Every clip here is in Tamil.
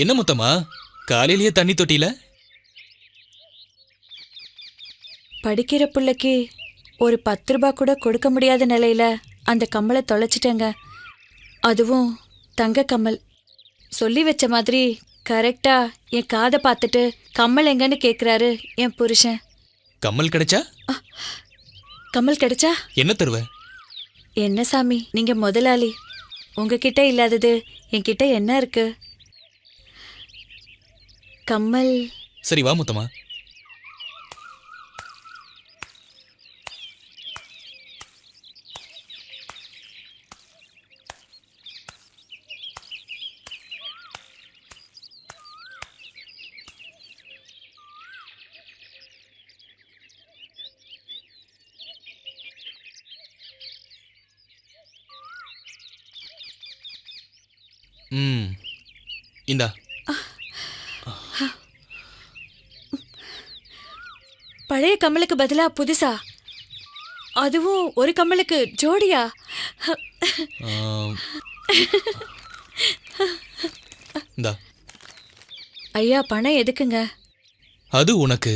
என்ன முத்தம்மா காலையிலேயே தண்ணி தொட்டில? படிக்கிற பிள்ளைக்கு ஒரு 10 ரூபாய் கூட கொடுக்க முடியாத நிலையில அந்த கம்மலை தொலைச்சிட்டேங்க. அதுவும் தங்க கம்மல். சொல்லி வச்ச மாதிரி கரெக்டா என் காதை பார்த்துட்டு கம்மல் எங்கன்னு கேக்குறாரு என் புருஷன். கம்மல் கிடைச்சா கம்மல் கிடைச்சா என்ன தருவ? என்ன சாமி, நீங்க முதலாளி, உங்ககிட்ட இல்லாதது என்கிட்ட என்ன இருக்கு? கம்மல். சரி வா முத்தம்மா. இந்தா. பழைய கம்மலுக்கு பதிலா புதுசா? அதுவும் ஒரு கம்மலுக்கு ஜோடியா? இந்தா. ஐயா, பணம் எதுக்குங்க? அது உனக்கு,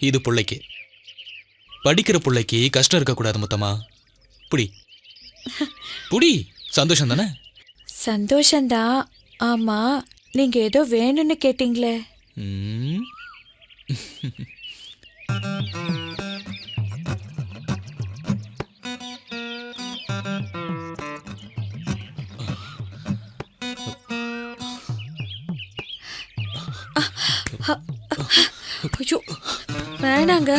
இது புள்ளைக்கு. படிக்கிற புள்ளைக்கு கஷ்டம் இருக்கக்கூடாது முத்தம்மா. புடி புடி. சந்தோஷம் தானே? சந்தோஷந்தான். ஆமா, நீங்க ஏதோ வேணும்னு கேட்டீங்களே. ஐயோ, வேணாங்க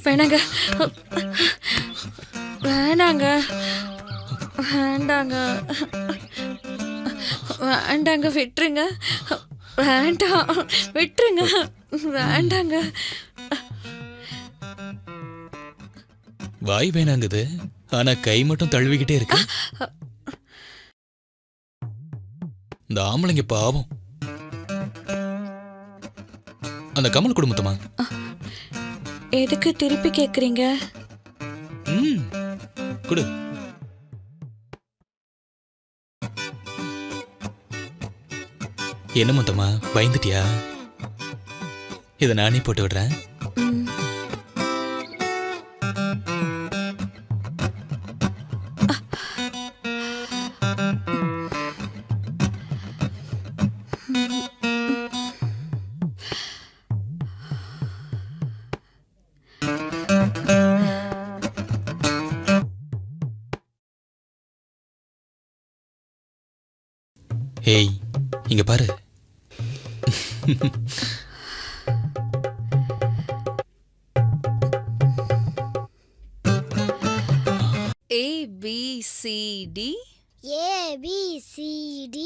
வேணாங்க வேணாங்க வேண்டாங்க வேண்டாங்க, விட்டுருங்க. வேண்டாம், விட்டுருங்க. வேண்டாங்க. வாய் வேணாங்குது, ஆனா கை மட்டும் தழுவிக்கிட்டே இருக்கு. இந்த ஆம்பளைங்க பாவம். அந்த கமல் குடும்பத்தமா எதுக்கு திருப்பி கேக்குறீங்க? குடு. என்ன முத்தம்மா, பயந்துட்டியா? இதை நானே போட்டு விடுறேன். ஏய், இங்க பாரு. A B C D A B C D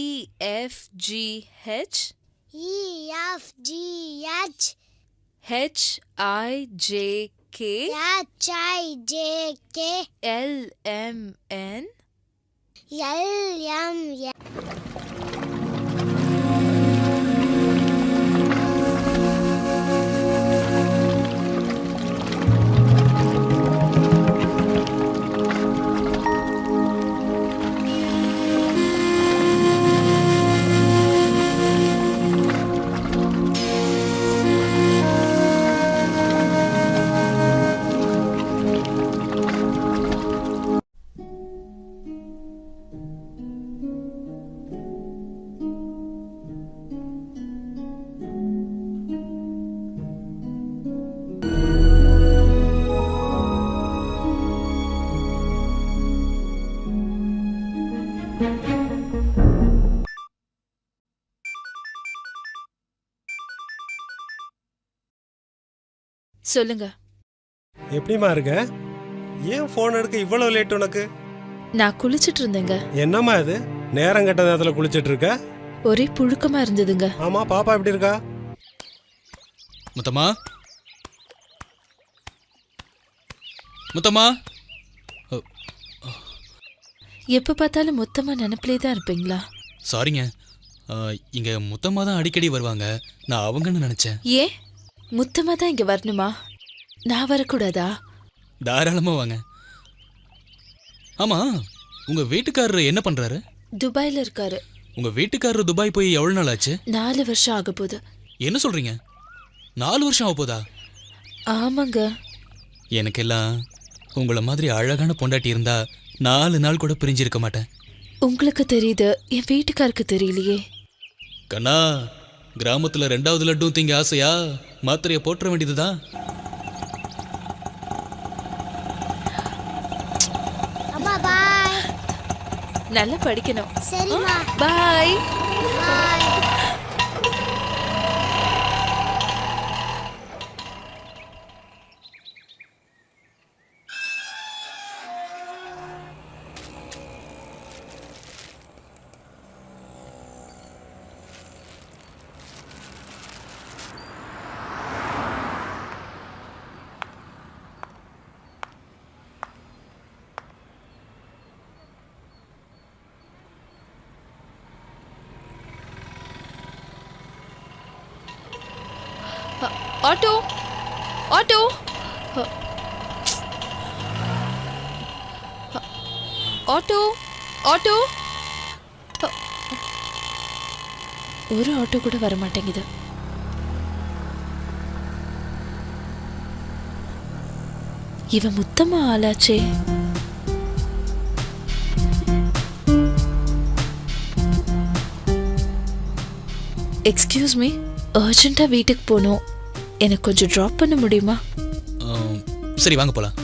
E F G H E F G H H I J K H I J K L M N L M N. சொல்லுங்க. எப்படிமா இருக்க? ஏன் ஃபோன் எடுக்க இவ்வளவு லேட் உனக்கு? நான் குளிச்சிட்டு இருந்தேங்க. என்னம்மா இது, நேரம் கெட்ட நேரத்துல குளிச்சிட்டு இருக்க? ஒரே புழுக்கமா இருந்ததுங்க. ஆமா, பாப்பா எப்படி இருக்கா? முத்தம்மா, முத்தம்மா. எப்ப பார்த்தாலும் மொத்தமா நினைப்பிலே தான் இருப்பீங்களா? சாரிங்க, இங்க முத்தம்மா தான் அடிக்கடி வருவாங்க, நான் அவங்கன்னு நினைச்சேன். ஏன் முத்தமா தான் இங்க வரணுமா? நான் வரக்கூடாதா? தாராளமா வாங்க. ஆமா, உங்க வீட்டுக்காரர் என்ன பண்றாரு? துபாயில இருக்காரு. உங்க வீட்டுக்காரர் துபாய் போய் எவ்வளவு நாள் ஆச்சு? 4 வருஷம் ஆக போகுது. என்ன சொல்றீங்க? 4 வருஷம் ஆக போதா? ஆமாங்க. எனக்கெல்லாம் உங்களை மாதிரி அழகான பொண்டாட்டி இருந்தா 4 நாள் கூட பிரிஞ்சிருக்க மாட்டேன். உங்களுக்கு தெரியுது, என் வீட்டுக்காருக்கு தெரியலையே. கண்ணா, கிராமத்துல 2வது லட்டும் திங்க ஆசையா? மாத்திரைய போட்டுற வேண்டியதுதான். அப்பா பாய். நல்லா படிக்கணும். சரிம்மா. Bye. Bye. Auto, auto, auto, auto. ஒரு ஆட்டோ கூட வர மாட்டேங்குது. இவன் முத்தமா ஆளாச்சே. எக்ஸ்கியூஸ் மீ, அர்ஜென்ட்டா வீட்டுக்கு போகணும். எனக்கு கொஞ்சம் ட்ராப் பண்ண முடியுமா? சரி, வாங்க போலாம்.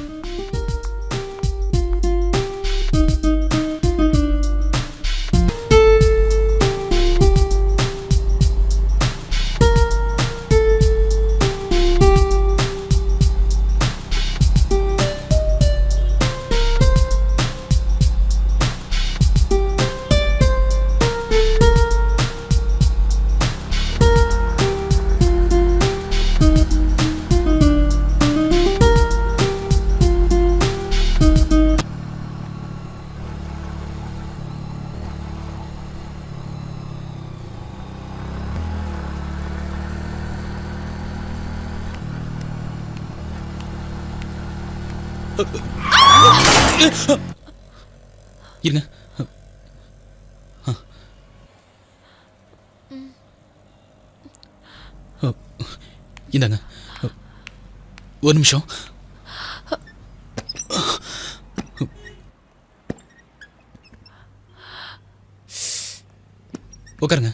இருங்க. இந்தாங்க, ஒரு நிமிஷம். உட்காருங்க.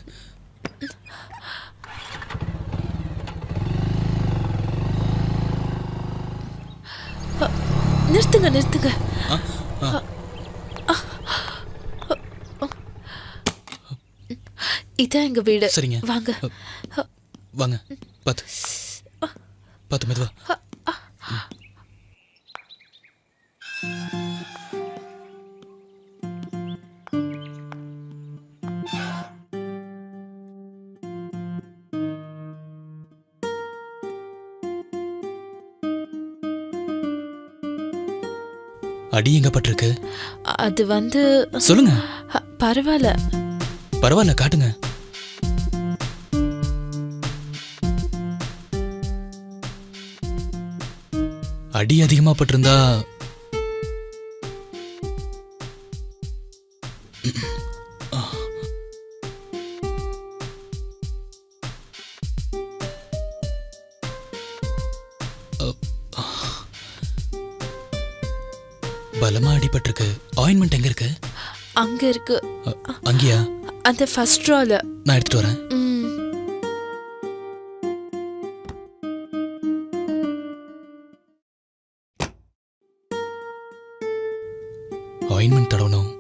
நிறுத்துங்க, நிறுத்துங்க. இதான் எங்க வீடு. சரிங்க, வாங்க. வாங்க. பார்த்து பார்த்து மெதுவா. அடி எங்க பட்டிருக்கு? அது வந்து சொல்லுங்க. பரவாயில்ல. பரவாயில்ல, காட்டுங்க. அடி அதிகமா பட்டிருந்தா பலமா அடிபட்டிருக்கு. ஆயின்மெண்ட் எங்க இருக்கு? அங்க இருக்கு. அங்கேயா? அந்த ஃபர்ஸ்ட் ரோல. நான் எடுத்துட்டு வரேன். ஆயின்மெண்ட் தடவணும்.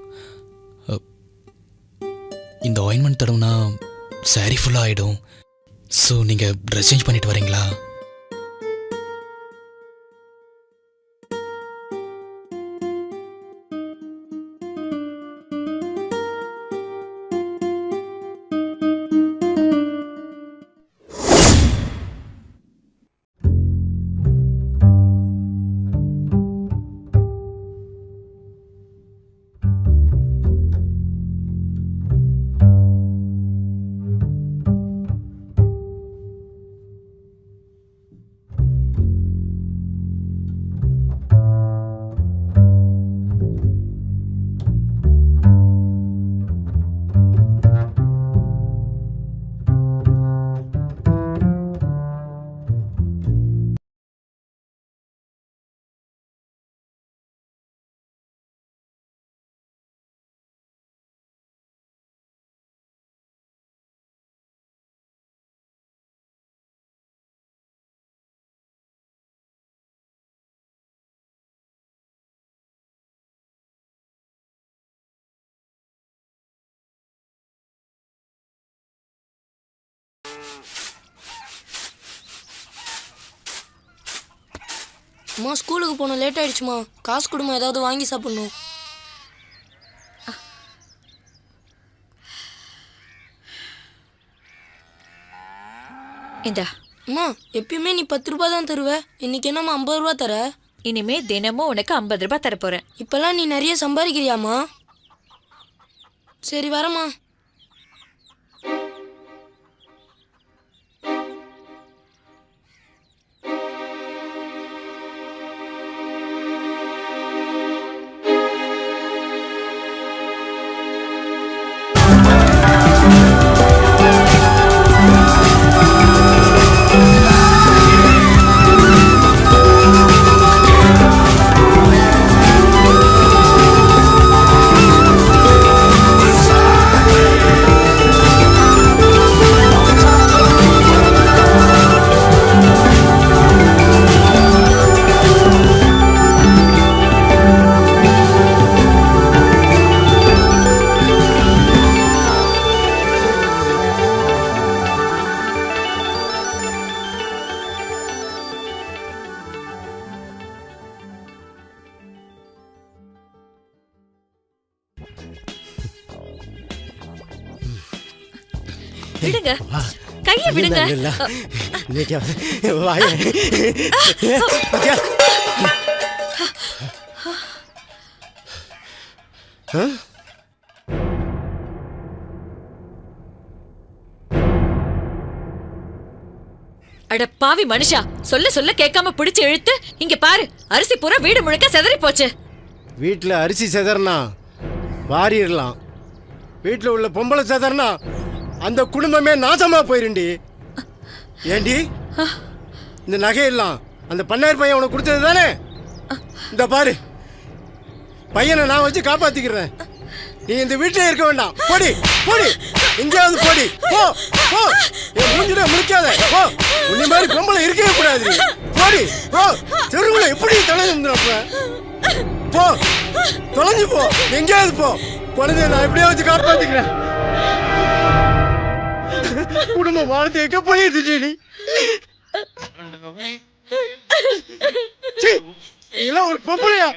இந்த ஆயின்மெண்ட் தடவுனா சாரி ஃபுல்லாக ஆகிடும். ஸோ நீங்கள் ட்ரெஸ் சேஞ்ச் பண்ணிட்டு வரீங்களா? அம்மா ஸ்கூலுக்கு போகணும், லேட் ஆயிடுச்சுமா. காசு கொடுமா, ஏதாவது வாங்கி சாப்பிடணும். இந்தா, அம்மா எப்பயுமே நீ 10 ரூபாய் தான் தருவ, இன்னைக்கு என்னம்மா 50 ரூபா தர? இனிமே தினமும் உனக்கு 50 ரூபாய் தரப்போறேன். இப்பெல்லாம் நீ நிறைய சம்பாதிக்கிறியாம்மா? சரி வரம்மா. விடுங்க, கைய விடுங்க. அட பாவி மனுஷா, சொல்ல சொல்ல கேட்காம பிடிச்சு இழுத்து இங்க பாரு, அரிசி பூரா வீடு முழுக்க செதறி போச்சு. வீட்டில் அரிசி செதறனா வாரிடலாம், வீட்டில் உள்ள பொம்பளை செதறனா அந்த குடும்பமே நாசமா போயிருண்டி. ஏண்டி இந்த நகையெல்லாம் அந்த பண்ணார் பையன் உனக்கு கொடுத்தது தானே? இந்த பாரு, பையனை நான் வச்சு காப்பாத்திக்கிறேன். நீ இந்த வீட்டிலே இருக்க வேண்டாம். போடி போடி, எங்கேயாவது போடி, போ போ. என் மூஞ்சில முடிக்காத, போ. உன்னை மாதிரி பொம்பளை இருக்கவே கூடாது. போடி போ. தெருவுல எப்படி தொலைஞ்சிருந்தப்ப போ, தொலைஞ்சு போ, எங்கேயாவது போ. குழந்தைய நான் எப்படியா வச்சு காப்பாத்திக்கிறேன். குடும்ப வாழ்த்து எங்க போயிடுச்சு நீ? இதெல்லாம் ஒரு பொம்பளையா?